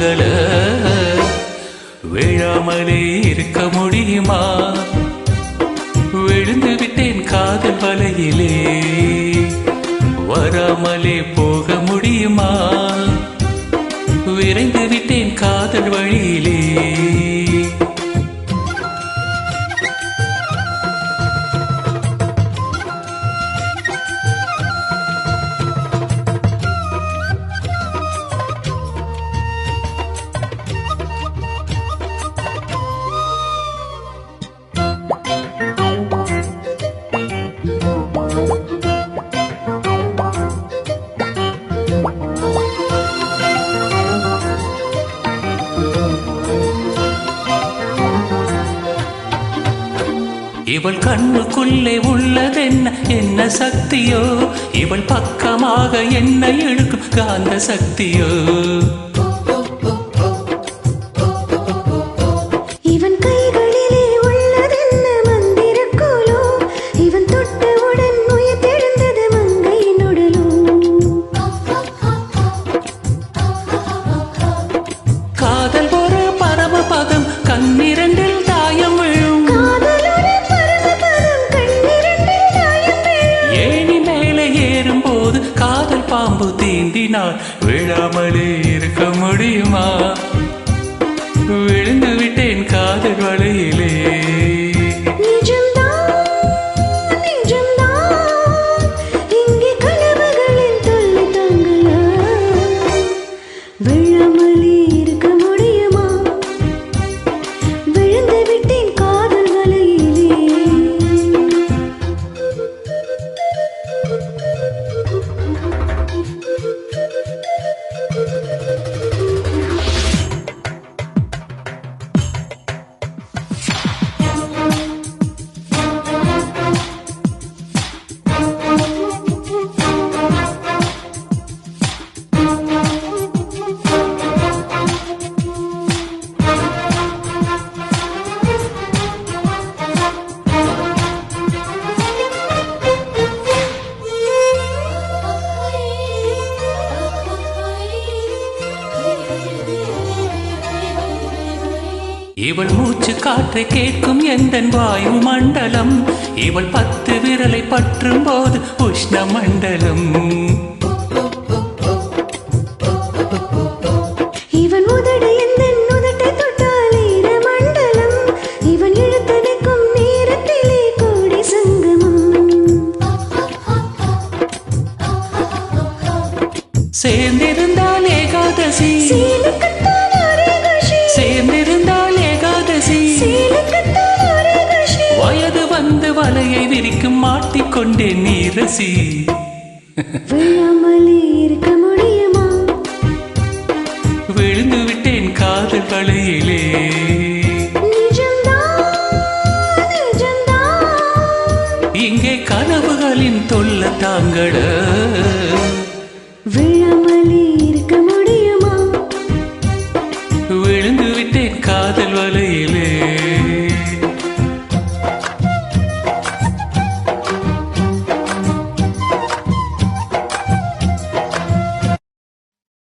தாங்கள விழாமலே இருக்க முடியுமா? விழுந்து விட்டேன் காதல் வலையிலே, வராமலே போக முடியுமா? விரைந்து விட்டேன் காதல் வழியிலே. இவள் கண்ணுக்குள்ளே உள்ளதென்ன என்ன சக்தியோ? இவள் பக்கமாக என்ன இழுக்கும் காந்த சக்தியோ? இவன் கைகளிலே உள்ளதென்ன மந்திரக்கோலோ? இவன் தொட்டவுடன் உயிர்த்தெழுந்தது மங்கையின் உடலோ? காதல் ஒரு பரமபதம், கண்ணிரண்டில் தாயம் விழும். காதல் பாம்பு தீண்டினால் விழாமலே இருக்க முடியுமா? விழுந்து விட்டேன் காதல் வலையிலே. இங்கே கனவுகளின் தொல்லை தாங்களா? விழாமலே இருக்க முடியுமா? விழுந்து விட்டேன் காதல் வலையிலே. இவள் மூச்சு காற்றை கேட்கும் எந்தன் வாயு மண்டலம். இவள் 10 விரலை பற்றும் போது உஷ்ண மண்டலம். இவன் உதடு எந்தன் உதட்டை தொட்டால் ஈர மண்டலம். இவன் இழுத்தடிக்கும் நேரத்திலே கோடி சங்கமம். சேர்ந்திருந்தால் ஏகாதசி, சேர்ந்திருந்தால் ஏகாதசி. வயது வந்து வலையை விரிக்கும் மாட்டிக்கொண்டே நீரசி. விழாமலே இருக்க முடியுமா? விழுந்து விட்டேன் காதல் வலையிலே. இங்கே கனவுகளின் தொல்லை தாங்கள